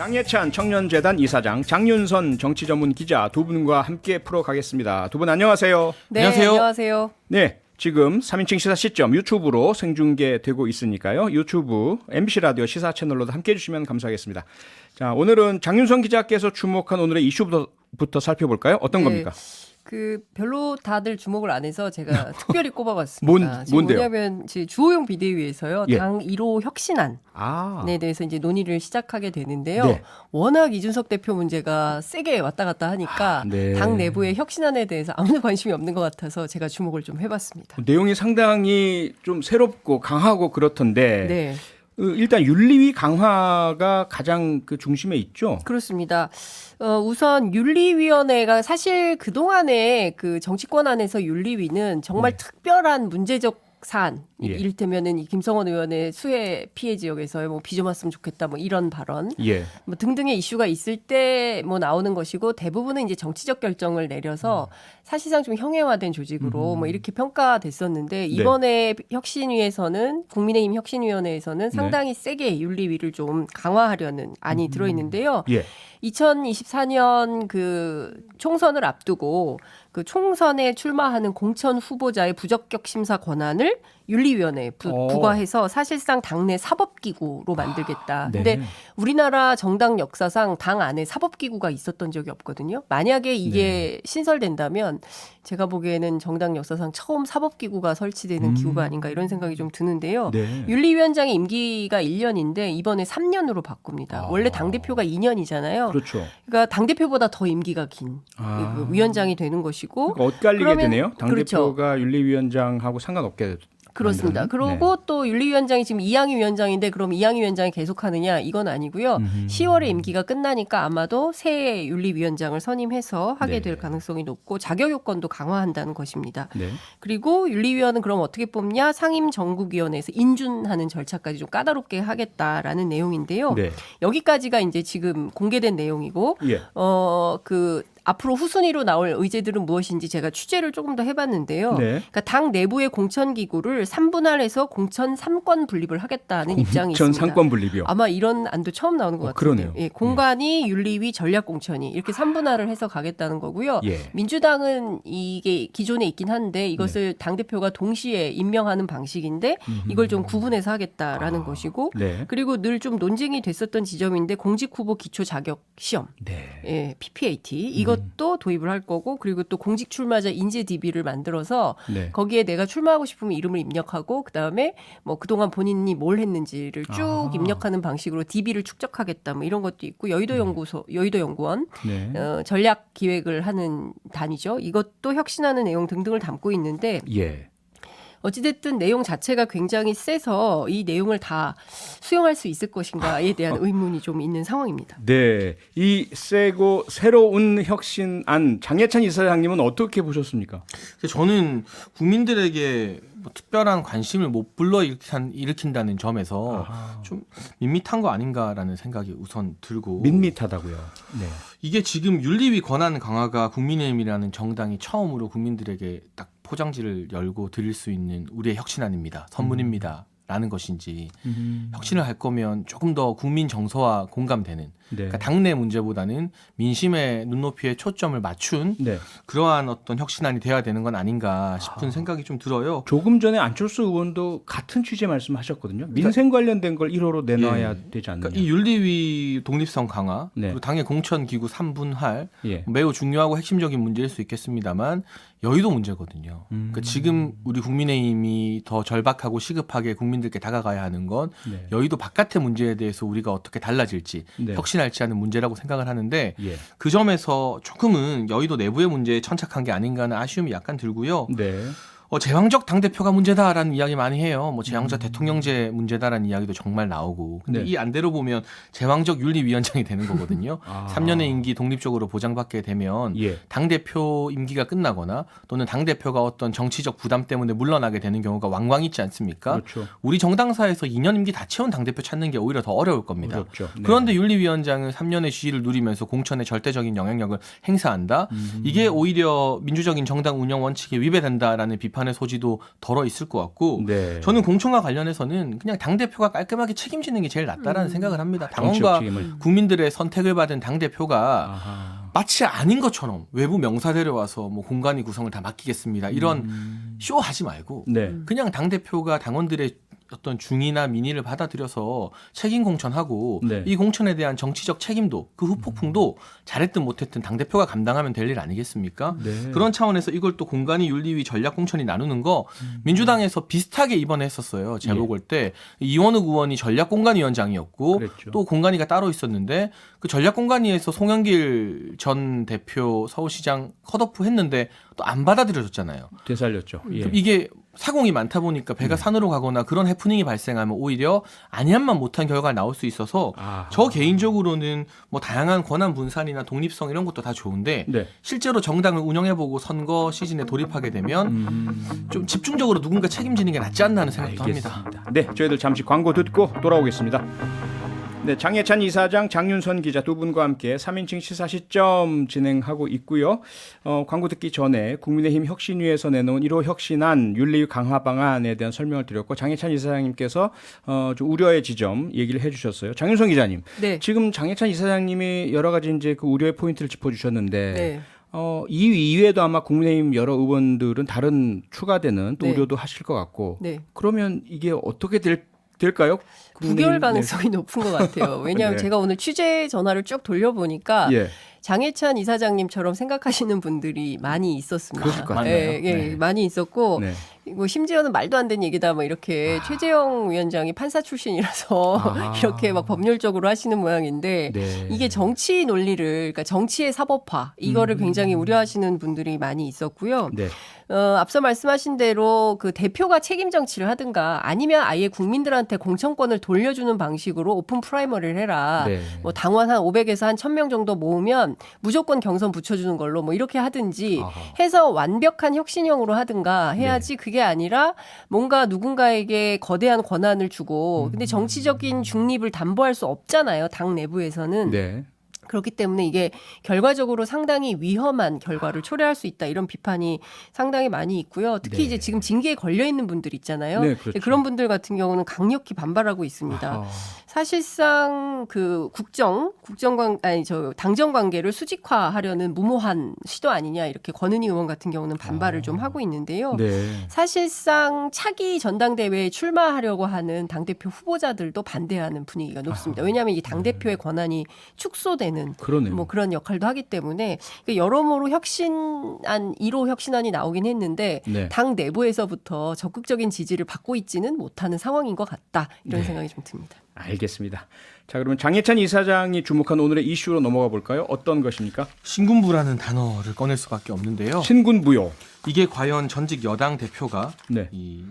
장예찬 청년재단 이사장, 장윤선 정치전문기자 두 분과 함께 풀어가겠습니다. 두 분 안녕하세요. 네, 안녕하세요. 네, 지금 3인칭 시사 시점 유튜브로 생중계되고 있으니까요. 유튜브 MBC 라디오 시사 채널로도 함께해 주시면 감사하겠습니다. 자, 오늘은 장윤선 기자께서 주목한 오늘의 이슈부터 살펴볼까요? 어떤 겁니까? 별로 다들 주목을 안 해서 제가 특별히 꼽아봤습니다. 뭔데요? 뭐냐면 주호영 비대위에서요. 예. 당 1호 혁신안에 대해서 이제 논의를 시작하게 되는데요. 네. 워낙 이준석 대표 문제가 세게 왔다 갔다 하니까 네. 당 내부의 혁신안에 대해서 아무도 관심이 없는 것 같아서 제가 주목을 좀 해봤습니다. 내용이 상당히 좀 새롭고 강하고 그렇던데 네. 일단 윤리위 강화가 가장 그 중심에 있죠. 그렇습니다. 우선 윤리위원회가 사실 그동안에 그 정치권 안에서 윤리위는 정말 특별한 문제적 사안, 예. 이를테면은 이 김성원 의원의 수해 피해 지역에서 뭐 비 좀 왔으면 좋겠다 뭐 이런 발언, 예. 뭐 등등의 이슈가 있을 때 뭐 나오는 것이고 대부분은 이제 정치적 결정을 내려서 사실상 좀 형해화된 조직으로 뭐 이렇게 평가됐었는데 이번에 혁신위에서는 국민의힘 혁신위원회에서는 상당히 세게 윤리위를 좀 강화하려는 안이 들어있는데요. 예. 2024년 그 총선을 앞두고 그 총선에 출마하는 공천 후보자의 부적격 심사 권한을 윤리위원회에 부과해서 사실상 당내 사법기구로 만들겠다. 네. 근데 우리나라 정당 역사상 당 안에 사법기구가 있었던 적이 없거든요. 만약에 이게 신설된다면 제가 보기에는 정당 역사상 처음 사법기구가 설치되는 기구가 아닌가 이런 생각이 좀 드는데요. 네. 윤리위원장의 임기가 1년인데 이번에 3년으로 바꿉니다. 원래 당대표가 2년이잖아요. 그렇죠. 그러니까 당대표보다 더 임기가 긴 위원장이 되는 것이고. 그러니까 엇갈리게 그러면- 되네요. 당대표가 그렇죠. 윤리위원장하고 상관없게 그렇습니다. 만드는? 그리고 또 윤리위원장이 지금 이양희 위원장인데 그럼 이양희 위원장이 계속하느냐 이건 아니고요. 10월에 임기가 끝나니까 아마도 새 윤리위원장을 선임해서 하게 될 가능성이 높고 자격 요건도 강화한다는 것입니다. 네. 그리고 윤리위원은 그럼 어떻게 뽑냐? 상임정국위원회에서 인준하는 절차까지 좀 까다롭게 하겠다라는 내용인데요. 네. 여기까지가 이제 지금 공개된 내용이고 예. 앞으로 후순위로 나올 의제들은 무엇인지 제가 취재를 조금 더 해봤는데요. 네. 그러니까 당 내부의 공천기구를 3분할해서 공천 3권 분립을 하겠다는 입장이 전 있습니다. 상권 분립이요. 아마 이런 안도 처음 나오는 것 같은데, 그러네요. 예, 공관위, 윤리위, 전략공천이 이렇게 3분할을 해서 가겠다는 거고요. 예. 민주당은 이게 기존에 있긴 한데 이것을 당 대표가 동시에 임명하는 방식인데 이걸 좀 구분해서 하겠다라는 것이고, 네. 그리고 늘 좀 논쟁이 됐었던 지점인데 공직후보 기초 자격 시험. 네. 예, PPAT 이것도 도입을 할 거고 그리고 또 공직 출마자 인재 DB를 만들어서 네. 거기에 내가 출마하고 싶으면 이름을 입력하고 그다음에 뭐 그동안 본인이 뭘 했는지를 쭉 입력하는 방식으로 DB를 축적하겠다 뭐 이런 것도 있고 여의도 연구원 네. 전략 기획을 하는 단위죠. 이것도 혁신하는 내용 등등을 담고 있는데 예. 어찌됐든 내용 자체가 굉장히 세서 이 내용을 다 수용할 수 있을 것인가에 대한 의문이 좀 있는 상황입니다. 네. 이 세고 새로운 혁신안 장예찬 이사장님은 어떻게 보셨습니까? 저는 국민들에게 뭐 특별한 관심을 못 일으킨다는 점에서 좀 밋밋한 거 아닌가라는 생각이 우선 들고 밋밋하다고요. 네. 이게 지금 윤리위 권한 강화가 국민의힘이라는 정당이 처음으로 국민들에게 딱 포장지를 열고 드릴 수 있는 우리의 혁신안입니다. 선문입니다. 라는 것인지 혁신을 할 거면 조금 더 국민 정서와 공감되는 그러니까 당내 문제보다는 민심의 눈높이에 초점을 맞춘 네. 그러한 어떤 혁신안이 돼야 되는 건 아닌가 싶은 생각이 좀 들어요. 조금 전에 안철수 의원도 같은 취재 말씀하셨거든요. 민생 관련된 걸 1호로 내놔야 되지 않느냐. 그러니까 이 윤리위 독립성 강화 네. 그리고 당의 공천기구 3분할 예. 매우 중요하고 핵심적인 문제일 수 있겠습니다만 여의도 문제거든요. 그러니까 지금 우리 국민의힘이 더 절박하고 시급하게 국민들께 다가가야 하는 건 네. 여의도 바깥의 문제에 대해서 우리가 어떻게 달라질지 네. 혁신할지 하는 문제라고 생각을 하는데 예. 그 점에서 조금은 여의도 내부의 문제에 천착한 게 아닌가 하는 아쉬움이 약간 들고요. 네. 제왕적 당대표가 문제다라는 이야기 많이 해요. 뭐 제왕적 대통령제 문제다라는 이야기도 정말 나오고. 근데 네. 이 안대로 보면 제왕적 윤리위원장이 되는 거거든요. 3년의 임기 독립적으로 보장받게 되면 예. 당대표 임기가 끝나거나 또는 당대표가 어떤 정치적 부담 때문에 물러나게 되는 경우가 왕왕 있지 않습니까? 그렇죠. 우리 정당사에서 2년 임기 다 채운 당대표 찾는 게 오히려 더 어려울 겁니다. 어렵죠. 네. 그런데 윤리위원장은 3년의 지위를 누리면서 공천에 절대적인 영향력을 행사한다. 이게 오히려 민주적인 정당 운영 원칙에 위배된다라는 비판 비판의 소지도 덜어 있을 것 같고 네. 저는 공천과 관련해서는 그냥 당대표가 깔끔하게 책임지는 게 제일 낫다라는 생각을 합니다. 당원과 책임을. 국민들의 선택을 받은 당대표가 아하. 마치 아닌 것처럼 외부 명사 데려와서 뭐 공관위 구성을 다 맡기겠습니다. 이런 쇼 하지 말고 네. 그냥 당대표가 당원들의 어떤 중의나 민의를 받아들여서 책임 공천하고 네. 이 공천에 대한 정치적 책임도 그 후폭풍도 잘했든 못했든 당대표가 감당하면 될 일 아니겠습니까? 네. 그런 차원에서 이걸 또 공관위 윤리위 전략 공천이 나누는 거 민주당에서 비슷하게 이번에 했었어요. 제목 올 때 이원욱 의원이 전략 공관위원장이었고 그랬죠. 또 공관위가 따로 있었는데 그 전략 공관위에서 송영길 전 대표 서울시장 컷오프 했는데 또 안 받아들여졌잖아요. 되살렸죠. 예. 그럼 이게 사공이 많다 보니까 배가 산으로 가거나 그런 해프닝이 발생하면 오히려 아니한만 못한 결과가 나올 수 있어서 아하. 저 개인적으로는 뭐 다양한 권한 분산이나 독립성 이런 것도 다 좋은데 네. 실제로 정당을 운영해보고 선거 시즌에 돌입하게 되면 좀 집중적으로 누군가 책임지는 게 낫지 않나 하는 생각도 합니다. 알겠습니다. 네, 저희들 잠시 광고 듣고 돌아오겠습니다. 네, 장예찬 이사장, 장윤선 기자 두 분과 함께 3인칭 시사 시점 진행하고 있고요. 광고 듣기 전에 국민의힘 혁신위에서 내놓은 1호 혁신안 윤리위 강화 방안에 대한 설명을 드렸고 장예찬 이사장님께서 좀 우려의 지점 얘기를 해주셨어요. 장윤선 기자님, 네. 지금 장예찬 이사장님이 여러 가지 이제 그 우려의 포인트를 짚어주셨는데. 네. 이 이외에도 아마 국민의힘 여러 의원들은 다른 추가되는 또 네. 우려도 하실 것 같고 네. 그러면 이게 어떻게 될까요? 부결 가능성이 높은 것 같아요. 왜냐하면 네. 제가 오늘 취재 전화를 쭉 돌려보니까 예. 장혜찬 이사장님처럼 생각하시는 분들이 많이 있었습니다. 그러실 것 같네요. 예, 예, 네. 많이 있었고 네. 뭐 심지어는 말도 안 되는 얘기다 뭐 이렇게 최재형 위원장이 판사 출신이라서 아. 이렇게 막 법률적으로 하시는 모양인데 네. 이게 정치 논리를 그러니까 정치의 사법화 이거를 굉장히 우려하시는 분들이 많이 있었고요. 네. 앞서 말씀하신 대로 그 대표가 책임 정치를 하든가 아니면 아예 국민들한테 공천권을 돌려주는 방식으로 오픈 프라이머리를 해라. 네. 뭐 당원 한 500에서 한 1000명 정도 모으면 무조건 경선 붙여주는 걸로 뭐 이렇게 하든지 아하. 해서 완벽한 혁신형으로 하든가 해야지 그게 아니라 뭔가 누군가에게 거대한 권한을 주고 근데 정치적인 중립을 담보할 수 없잖아요. 당 내부에서는. 네. 그렇기 때문에 이게 결과적으로 상당히 위험한 결과를 초래할 수 있다 이런 비판이 상당히 많이 있고요. 특히 네. 이제 지금 징계에 걸려 있는 분들 있잖아요. 네, 그렇죠. 그런 분들 같은 경우는 강력히 반발하고 있습니다. 아하. 사실상 그 당정 관계를 수직화하려는 무모한 시도 아니냐 이렇게 권은희 의원 같은 경우는 반발을 좀 하고 있는데요. 네. 사실상 차기 전당대회에 출마하려고 하는 당대표 후보자들도 반대하는 분위기가 높습니다. 왜냐하면 이 당대표의 권한이 축소되는 그러네요. 뭐 그런 역할도 하기 때문에 여러모로 혁신안 1호 혁신안이 나오긴 했는데 네. 당 내부에서부터 적극적인 지지를 받고 있지는 못하는 상황인 것 같다 이런 생각이 좀 듭니다. 알겠습니다. 자, 그러면 장예찬 이사장이 주목한 오늘의 이슈로 넘어가 볼까요? 어떤 것입니까? 신군부라는 단어를 꺼낼 수밖에 없는데요. 신군부요. 이게 과연 전직 여당 대표가 네. 이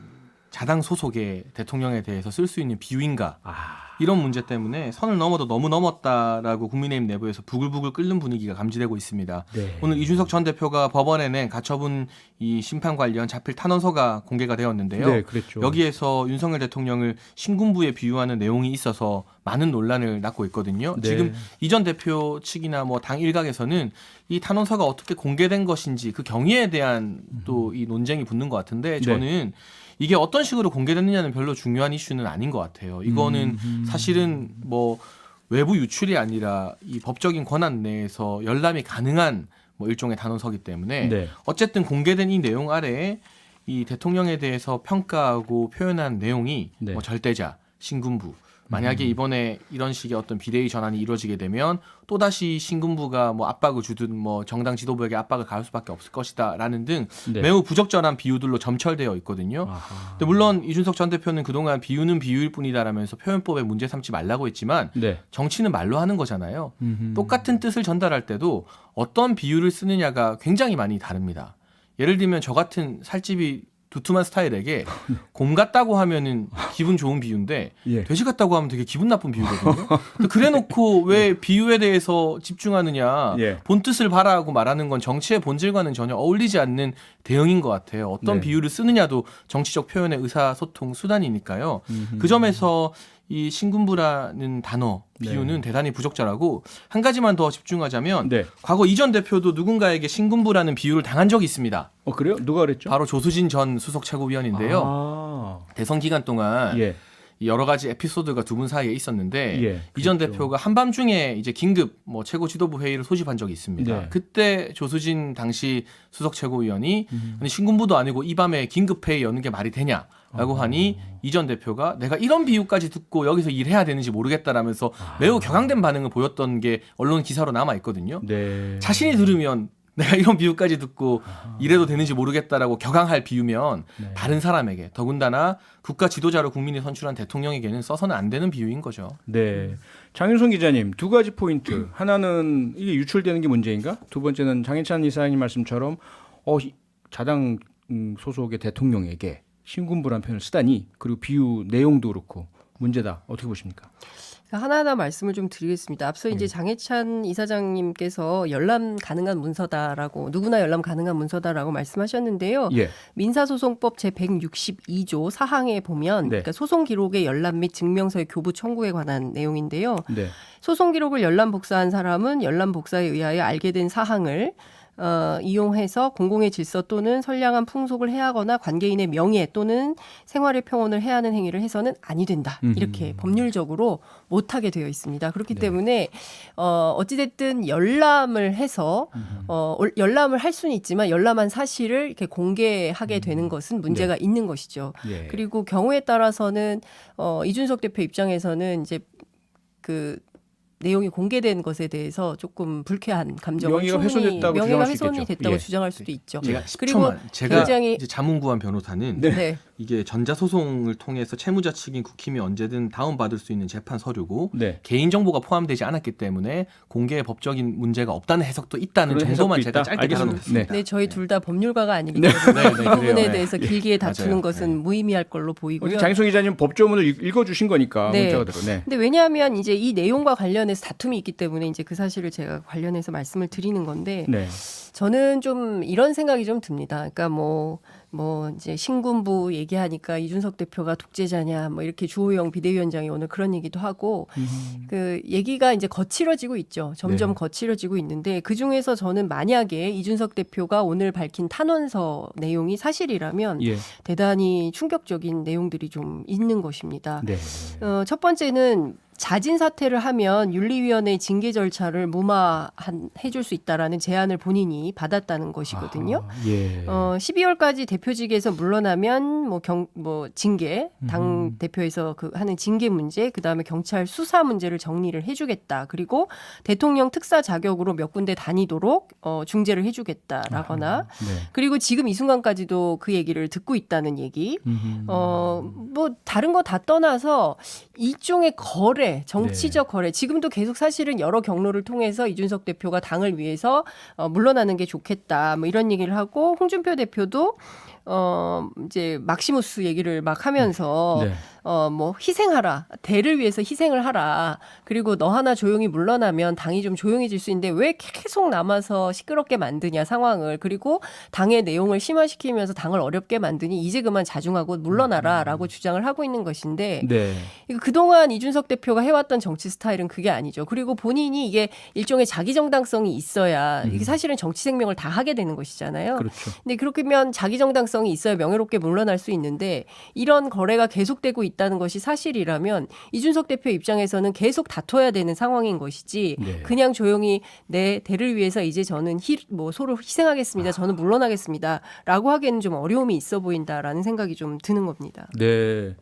자당 소속의 대통령에 대해서 쓸 수 있는 비유인가 아, 이런 문제 때문에 선을 넘어도 너무 넘었다라고 국민의힘 내부에서 부글부글 끓는 분위기가 감지되고 있습니다. 네. 오늘 이준석 전 대표가 법원에 낸 가처분 이 심판 관련 자필 탄원서가 공개가 되었는데요. 네, 그랬죠. 여기에서 윤석열 대통령을 신군부에 비유하는 내용이 있어서 많은 논란을 낳고 있거든요. 네. 지금 이 전 대표 측이나 뭐 당 일각에서는 이 탄원서가 어떻게 공개된 것인지 그 경위에 대한 또 이 논쟁이 붙는 것 같은데 저는 이게 어떤 식으로 공개됐느냐는 별로 중요한 이슈는 아닌 것 같아요. 이거는 사실은 뭐 외부 유출이 아니라 이 법적인 권한 내에서 열람이 가능한 뭐 일종의 단원서기 때문에 네. 어쨌든 공개된 이 내용 아래에 이 대통령에 대해서 평가하고 표현한 내용이 네. 뭐 절대자, 신군부 만약에 이번에 이런 식의 어떤 비대위 전환이 이루어지게 되면 또다시 신군부가 뭐 압박을 주든 뭐 정당 지도부에게 압박을 가할 수밖에 없을 것이다라는 등 네. 매우 부적절한 비유들로 점철되어 있거든요. 아하. 근데 물론 이준석 전 대표는 그동안 비유는 비유일 뿐이다라면서 표현법에 문제 삼지 말라고 했지만 네. 정치는 말로 하는 거잖아요. 음흠. 똑같은 뜻을 전달할 때도 어떤 비유를 쓰느냐가 굉장히 많이 다릅니다. 예를 들면 저 같은 살집이 두툼한 스타일에게 곰 같다고 하면은 기분 좋은 비유인데 예. 돼지 같다고 하면 되게 기분 나쁜 비유거든요. 근데 그래놓고 왜 비유에 대해서 집중하느냐, 예. 본 뜻을 바라고 말하는 건 정치의 본질과는 전혀 어울리지 않는 대응인 것 같아요. 어떤 네. 비유를 쓰느냐도 정치적 표현의 의사소통 수단이니까요. 그 점에서 이 신군부라는 단어 비유는 대단히 부적절하고 한 가지만 더 집중하자면 네. 과거 이 전 대표도 누군가에게 신군부라는 비유를 당한 적이 있습니다. 그래요? 누가 그랬죠? 바로 조수진 전 수석 최고위원인데요. 아. 대선 기간 동안 예. 여러 가지 에피소드가 두 분 사이에 있었는데 예, 이 전 그렇죠. 대표가 한밤중에 이제 긴급 뭐 최고 지도부 회의를 소집한 적이 있습니다. 네. 그때 조수진 당시 수석 최고위원이 아니, 신군부도 아니고 이 밤에 긴급 회의 여는 게 말이 되냐라고 하니 이 전 대표가 내가 이런 비유까지 듣고 여기서 일해야 되는지 모르겠다라면서 매우 격앙된 반응을 보였던 게 언론 기사로 남아 있거든요. 네. 자신이 들으면 내가 이런 비유까지 듣고 이래도 되는지 모르겠다라고 격앙할 비유면 네. 다른 사람에게 더군다나 국가 지도자로 국민이 선출한 대통령에게는 써서는 안 되는 비유인 거죠. 네. 장윤성 기자님, 두 가지 포인트. 하나는 이게 유출되는 게 문제인가? 두 번째는 장해찬 이사님 말씀처럼 자당 소속의 대통령에게 신군부란 표현을 쓰다니, 그리고 비유 내용도 그렇고 문제다. 어떻게 보십니까? 하나하나 말씀을 좀 드리겠습니다. 앞서 이제 장해찬 이사장님께서 열람 가능한 문서다라고, 누구나 열람 가능한 문서다라고 말씀하셨는데요. 예. 민사소송법 제162조 사항에 보면 네. 그러니까 소송 기록의 열람 및 증명서의 교부 청구에 관한 내용인데요. 네. 소송 기록을 열람 복사한 사람은 열람 복사에 의하여 알게 된 사항을 이용해서 공공의 질서 또는 선량한 풍속을 해하거나 관계인의 명예 또는 생활의 평온을 해하는 행위를 해서는 아니 된다. 이렇게 법률적으로 못하게 되어 있습니다. 그렇기 때문에 어찌됐든 열람을 해서 열람을 할 수는 있지만 열람한 사실을 이렇게 공개하게 되는 것은 문제가 있는 것이죠. 예. 그리고 경우에 따라서는 이준석 대표 입장에서는 이제 그 내용이 공개된 것에 대해서 조금 불쾌한 감정을 명예가 훼손됐다고 명예가 주장할 수 훼손이 있겠죠. 됐다고 예. 주장할 수도 있죠. 제가 그리고 10초만 제가 굉장히 이제 자문구한 변호사는 네. 이게 전자소송을 통해서 채무자 측인 국힘이 언제든 다운받을 수 있는 재판 서류고 네. 개인정보가 포함되지 않았기 때문에 공개에 법적인 문제가 없다는 해석도 있다는 그런 정도만 해석도 제가 있다? 짧게 알겠습니다. 달아놓겠습니다. 네, 저희 둘 다 법률가가 아니기 네. 때문에 네, 그 그래요. 부분에 네. 대해서 길게 다투는 맞아요. 것은 무의미할 걸로 보이고요. 장윤성 기자님 법조문을 읽어주신 거니까 네. 문자가 들어. 네. 근데 왜냐하면 이제 이 내용과 관련해서 다툼이 있기 때문에 이제 그 사실을 제가 관련해서 말씀을 드리는 건데 네. 저는 좀 이런 생각이 좀 듭니다. 그러니까 뭐 이제 신군부 얘기하니까 이준석 대표가 독재자냐 뭐 이렇게 주호영 비대위원장이 오늘 그런 얘기도 하고 그 얘기가 이제 거칠어지고 있죠. 점점 네. 거칠어지고 있는데 그 중에서 저는 만약에 이준석 대표가 오늘 밝힌 탄원서 내용이 사실이라면 예. 대단히 충격적인 내용들이 좀 있는 것입니다. 네. 첫 번째는 자진 사퇴를 하면 윤리위원회 징계 절차를 무마해줄 수 있다라는 제안을 본인이 받았다는 것이거든요. 아하, 예. 12월까지 대표직에서 물러나면 뭐 징계, 당 대표에서 그 하는 징계 문제, 그 다음에 경찰 수사 문제를 정리를 해주겠다. 그리고 대통령 특사 자격으로 몇 군데 다니도록 중재를 해주겠다라거나. 네. 그리고 지금 이 순간까지도 그 얘기를 듣고 있다는 얘기. 뭐 다른 거 다 떠나서 일종의 거래, 정치적 거래. 지금도 계속 사실은 여러 경로를 통해서 이준석 대표가 당을 위해서 물러나는 게 좋겠다. 뭐 이런 얘기를 하고 홍준표 대표도 이제 막시무스 얘기를 막 하면서 네. 뭐 희생하라. 대를 위해서 희생을 하라. 그리고 너 하나 조용히 물러나면 당이 좀 조용해질 수 있는데 왜 계속 남아서 시끄럽게 만드냐 상황을. 그리고 당의 내용을 심화시키면서 당을 어렵게 만드니 이제 그만 자중하고 물러나라라고 주장을 하고 있는 것인데 네. 이거 그동안 이준석 대표가 해왔던 정치 스타일은 그게 아니죠. 그리고 본인이 이게 일종의 자기 정당성이 있어야 이게 사실은 정치 생명을 다 하게 되는 것이잖아요. 그렇죠. 근데 그렇게면 자기 정당성이 있어야 명예롭게 물러날 수 있는데 이런 거래가 계속되고 있다는 것이 사실이라면 이준석 대표 입장에서는 계속 다퉈야 되는 상황인 것이지 네. 그냥 조용히 내 대를 위해서 이제 저는 서로 희생하겠습니다. 저는 물러나겠습니다라고 하기에는 좀 어려움이 있어 보인다라는 생각이 좀 드는 겁니다. 네.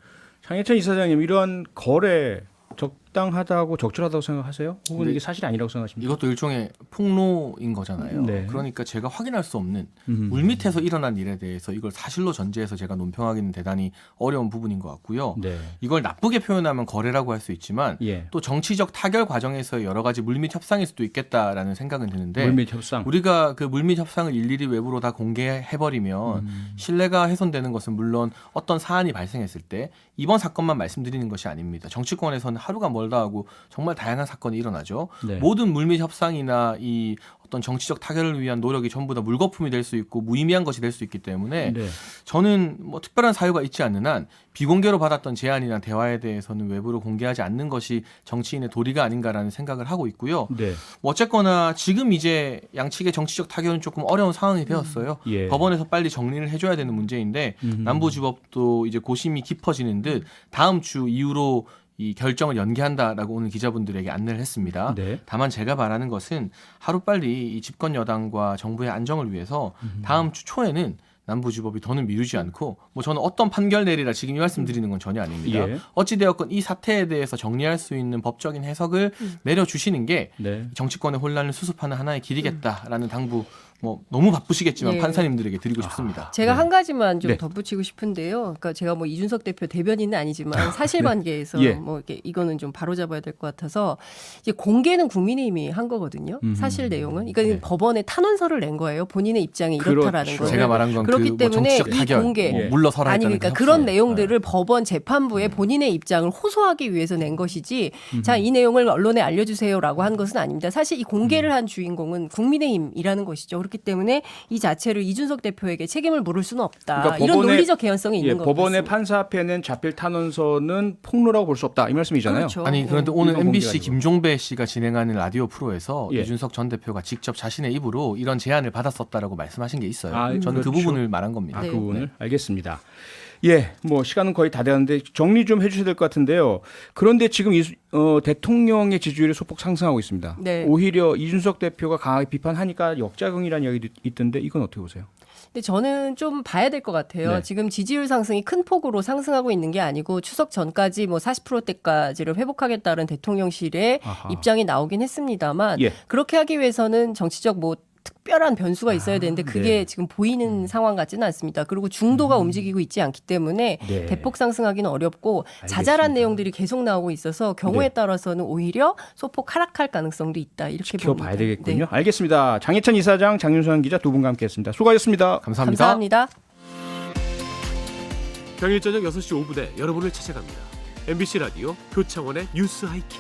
장해찬 이사장님, 이러한 거래 적당하다고 적절하다고 생각하세요? 혹은 네. 이게 사실이 아니라고 생각하십니까? 이것도 일종의 폭로인 거잖아요. 네. 그러니까 제가 확인할 수 없는 물밑에서 일어난 일에 대해서 이걸 사실로 전제해서 제가 논평하기는 대단히 어려운 부분인 것 같고요. 네. 이걸 나쁘게 표현하면 거래라고 할 수 있지만 예. 또 정치적 타결 과정에서 여러 가지 물밑 협상일 수도 있겠다라는 생각은 드는데 물밑 협상. 우리가 그 물밑 협상을 일일이 외부로 다 공개해버리면 신뢰가 훼손되는 것은 물론 어떤 사안이 발생했을 때 이번 사건만 말씀드리는 것이 아닙니다. 정치권에서는 하루가 멀다 하고 정말 다양한 사건이 일어나죠. 네. 모든 물밑 협상이나 이 어떤 정치적 타결을 위한 노력이 전부 다 물거품이 될 수 있고 무의미한 것이 될 수 있기 때문에 네. 저는 뭐 특별한 사유가 있지 않는 한 비공개로 받았던 제안이나 대화에 대해서는 외부로 공개하지 않는 것이 정치인의 도리가 아닌가라는 생각을 하고 있고요. 네. 뭐 어쨌거나 지금 이제 양측의 정치적 타결은 조금 어려운 상황이 되었어요. 예. 법원에서 빨리 정리를 해줘야 되는 문제인데 남부지법도 이제 고심이 깊어지는 듯 다음 주 이후로 이 결정을 연기한다라고 오늘 기자분들에게 안내를 했습니다. 네. 다만 제가 바라는 것은 하루빨리 이 집권 여당과 정부의 안정을 위해서 다음 주 초에는 남부지법이 더는 미루지 않고 뭐 저는 어떤 판결 내리라 지금 이 말씀 드리는 건 전혀 아닙니다. 예. 어찌되었건 이 사태에 대해서 정리할 수 있는 법적인 해석을 내려주시는 게 네. 정치권의 혼란을 수습하는 하나의 길이겠다라는 당부 뭐 너무 바쁘시겠지만 예. 판사님들에게 드리고 싶습니다. 제가 네. 한 가지만 좀 네. 덧붙이고 싶은데요. 그러니까 제가 뭐 이준석 대표 대변인은 아니지만 사실관계에서 예. 뭐 이렇게 이거는 좀 바로잡아야 될 것 같아서 이제 공개는 국민의힘이 한 거거든요. 사실 내용은. 그러니까 네. 법원에 탄원서를 낸 거예요. 본인의 입장이 이렇다라는 그렇죠. 거예요. 제가 말한 건 그렇기 그 때문에 정치적 이 타결, 공개 뭐 물러서라 아니 했다는 그러니까 그 그런 협상. 내용들을 법원 재판부에 본인의 입장을 호소하기 위해서 낸 것이지 자, 이 내용을 언론에 알려주세요라고 한 것은 아닙니다. 사실 이 공개를 한 주인공은 국민의힘이라는 것이죠. 그렇기 때문에 이 자체를 이준석 대표에게 책임을 물을 수는 없다. 그러니까 이런 법원의- 논리적 개연성이 예, 있는 것 법원의 같습니다. 판사 앞에는 자필 탄원서는 폭로라고 볼 수 없다. 이 말씀이잖아요. 그렇죠. 아니 그런데 오늘 이건 MBC 공개가 김종배 씨가 진행하는 라디오 프로에서 예. 이준석 전 대표가 직접 자신의 입으로 이런 제안을 받았었다라고 말씀하신 게 있어요. 아, 저는 그 그렇죠. 부분을 말한 겁니다. 아, 네. 그 부분을 알겠습니다. 예, 뭐 시간은 거의 다 되었는데 정리 좀 해주셔야 될 것 같은데요. 그런데 지금 대통령의 지지율이 소폭 상승하고 있습니다. 네. 오히려 이준석 대표가 강하게 비판하니까 역작용이라는 이야기도 있던데 이건 어떻게 보세요? 근데 저는 좀 봐야 될 것 같아요. 네. 지금 지지율 상승이 큰 폭으로 상승하고 있는 게 아니고 추석 전까지 뭐 40%대까지를 회복하겠다는 대통령실의 아하. 입장이 나오긴 했습니다만 예. 그렇게 하기 위해서는 정치적 뭐 특별한 변수가 있어야 되는데 그게 네. 지금 보이는 상황 같지는 않습니다. 그리고 중도가 움직이고 있지 않기 때문에 네. 대폭 상승하기는 어렵고 알겠습니다. 자잘한 내용들이 계속 나오고 있어서 경우에 네. 따라서는 오히려 소폭 하락할 가능성도 있다. 이렇게 지켜봐야 봅니다. 되겠군요. 네. 알겠습니다. 장혜찬 이사장, 장윤선 기자 두 분과 함께했습니다. 수고하셨습니다. 감사합니다. 감사합니다. 평일 저녁 6시 5분에 여러분을 찾아갑니다. MBC 라디오 표창원의 뉴스 하이킥.